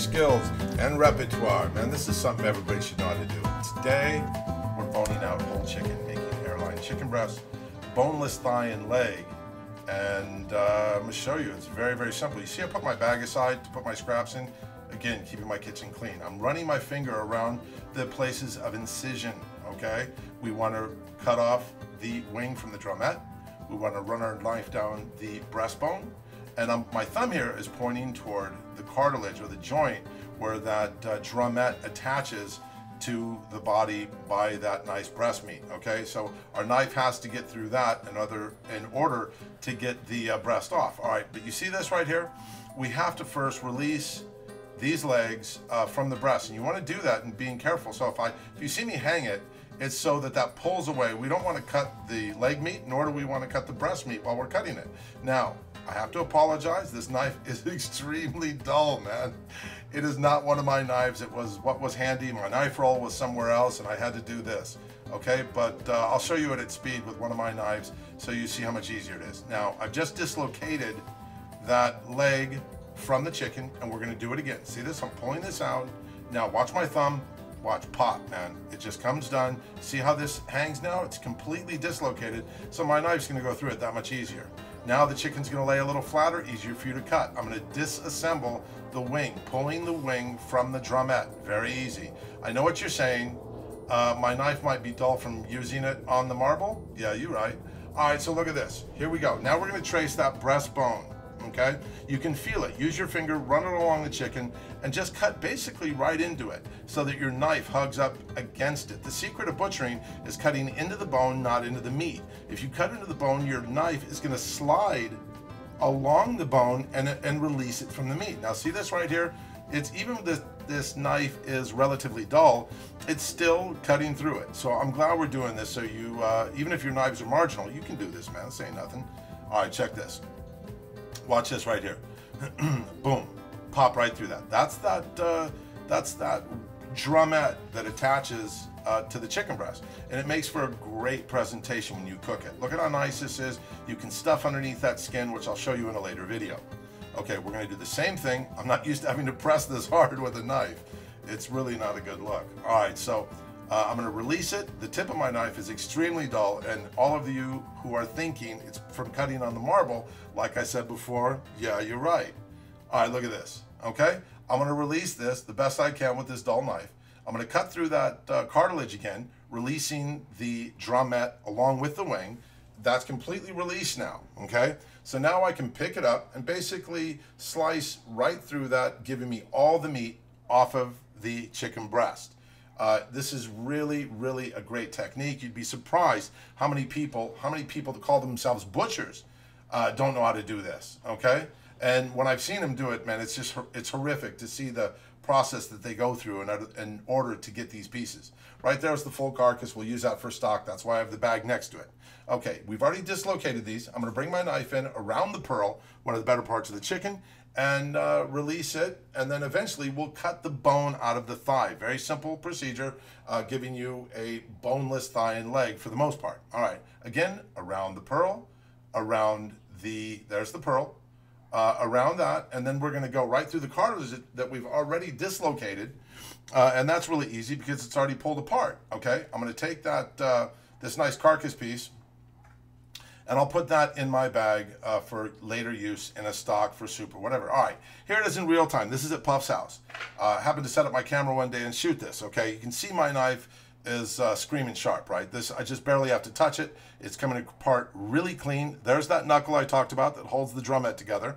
skills and repertoire. Man, this is something everybody should know how to do. Today, we're boning out whole chicken, making airline chicken breast, boneless thigh and leg. And I'm going to show you. It's very, very simple. You see I put my bag aside to put my scraps in. Again, keeping my kitchen clean. I'm running my finger around the places of incision, okay? We want to cut off the wing from the drumette. We want to run our knife down the breastbone. And my thumb here is pointing toward the cartilage or the joint where that drumette attaches to the body by that nice breast meat, okay? So our knife has to get through that in order to get the breast off. All right, but you see this right here? We have to first release these legs from the breast, and you want to do that and being careful. So if you see me hang it, it's so that pulls away. We don't want to cut the leg meat, nor do we want to cut the breast meat while we're cutting it. Now, I have to apologize. This knife is extremely dull, man. It is not one of my knives. It was what was handy. My knife roll was somewhere else, and I had to do this. Okay, but I'll show you it at speed with one of my knives so you see how much easier it is. Now, I've just dislocated that leg from the chicken, and we're going to do it again. See this? I'm pulling this out. Now, watch my thumb. Watch, pop, man. It just comes done. See how this hangs now? It's completely dislocated, so my knife's going to go through it that much easier. Now the chicken's going to lay a little flatter, easier for you to cut. I'm going to disassemble the wing, pulling the wing from the drumette. Very easy. I know what you're saying. My knife might be dull from using it on the marble. Yeah, you're right. All right, so look at this. Here we go. Now we're going to trace that breastbone. Okay, you can feel it. Use your finger, run it along the chicken, and just cut basically right into it so that your knife hugs up against it. The secret of butchering is cutting into the bone, not into the meat. If you cut into the bone, your knife is going to slide along the bone and release it from the meat. Now see this right here? It's even this knife is relatively dull, it's still cutting through it. So I'm glad we're doing this. So you, even if your knives are marginal, you can do this, man. This ain't nothing. All right, check this. Watch this right here. Boom, pop right through that. That's that drumette that attaches to the chicken breast, and it makes for a great presentation when you cook it. Look at how nice this is. You can stuff underneath that skin, which I'll show you in a later video. Okay, we're going to do the same thing. I'm not used to having to press this hard with a knife. It's really not a good look. All right, so I'm going to release it. The tip of my knife is extremely dull, and all of you who are thinking it's from cutting on the marble, like I said before, yeah, you're right. All right, look at this, okay? I'm going to release this the best I can with this dull knife. I'm going to cut through that cartilage again, releasing the drumette along with the wing. That's completely released now, okay? So now I can pick it up and basically slice right through that, giving me all the meat off of the chicken breast. This is really, really a great technique. You'd be surprised how many people that call themselves butchers don't know how to do this, okay? And when I've seen them do it, man, it's horrific to see the process that they go through in order to get these pieces. Right there's the full carcass. We'll use that for stock. That's why I have the bag next to it. Okay, we've already dislocated these. I'm going to bring my knife in around the pearl, one of the better parts of the chicken, and release it, and then eventually we'll cut the bone out of the thigh. Very simple procedure, giving you a boneless thigh and leg for the most part. All right, again, around the pearl, there's the pearl, around that, and then we're going to go right through the cartilage that we've already dislocated, and that's really easy because it's already pulled apart. Okay, I'm going to take that this nice carcass piece, and I'll put that in my bag for later use in a stock for soup or whatever. All right, here it is in real time. This is at Puff's house. I happened to set up my camera one day and shoot this, okay? You can see my knife is screaming sharp, right? This, I just barely have to touch it. It's coming apart really clean. There's that knuckle I talked about that holds the drumette together.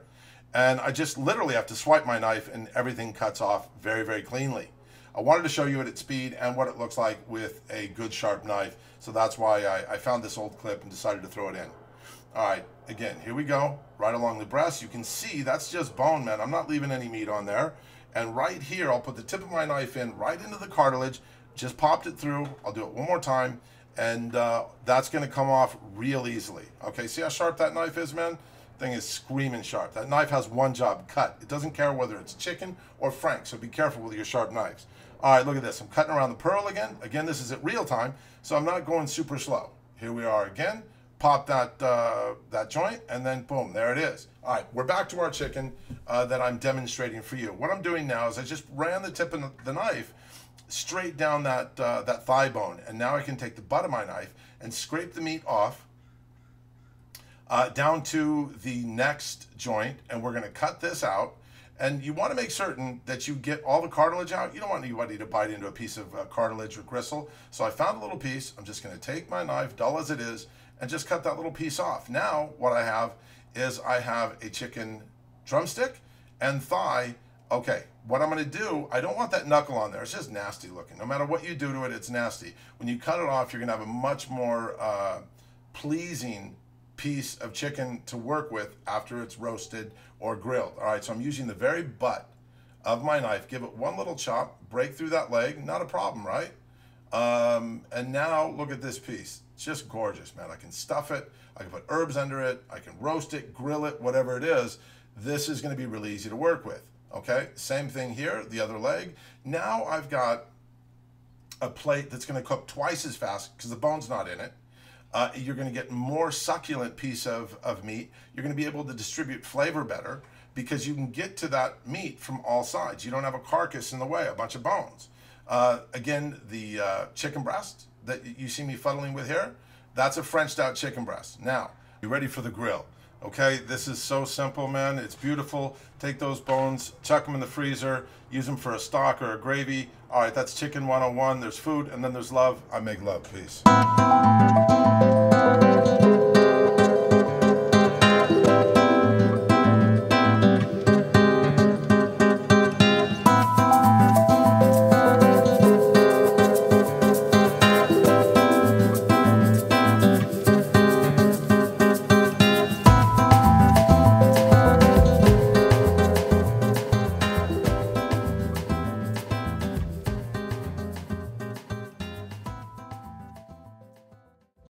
And I just literally have to swipe my knife and everything cuts off very, very cleanly. I wanted to show you it at speed and what it looks like with a good sharp knife. So that's why I found this old clip and decided to throw it in. All right, again, here we go, right along the breast. You can see that's just bone, man. I'm not leaving any meat on there. And right here, I'll put the tip of my knife in right into the cartilage, just popped it through. I'll do it one more time, and that's gonna come off real easily. Okay, see how sharp that knife is, man? Thing is screaming sharp. That knife has one job, cut. It doesn't care whether it's chicken or frank, so be careful with your sharp knives. All right, look at this. I'm cutting around the pearl again. Again, this is at real time, so I'm not going super slow. Here we are again. pop that that joint, and then boom, there it is. All right, we're back to our chicken that I'm demonstrating for you. What I'm doing now is I just ran the tip of the knife straight down that that thigh bone, and now I can take the butt of my knife and scrape the meat off down to the next joint, and we're going to cut this out. And you want to make certain that you get all the cartilage out. You don't want anybody to bite into a piece of cartilage or gristle. So I found a little piece. I'm just going to take my knife, dull as it is, and just cut that little piece off. Now what I have is I have a chicken drumstick and thigh. Okay, what I'm going to do, I don't want that knuckle on there. It's just nasty looking. No matter what you do to it, it's nasty. When you cut it off, you're going to have a much more pleasing piece of chicken to work with after it's roasted or grilled. All right, so I'm using the very butt of my knife. Give it one little chop, break through that leg, not a problem, right? And now look at this piece. It's just gorgeous, man. I can stuff it, I can put herbs under it, I can roast it, grill it, whatever it is. This is going to be really easy to work with. Okay, same thing here, the other leg. Now I've got a plate that's going to cook twice as fast because the bone's not in it. You're going to get more succulent piece of meat. You're going to be able to distribute flavor better because you can get to that meat from all sides. You don't have a carcass in the way, a bunch of bones. Again, the chicken breast that you see me fuddling with here, that's a Frenched out chicken breast. Now, you're ready for the grill. Okay, this is so simple, man. It's beautiful. Take those bones, chuck them in the freezer, use them for a stock or a gravy. All right, that's Chicken 101. There's food, and then there's love. I make love. Peace.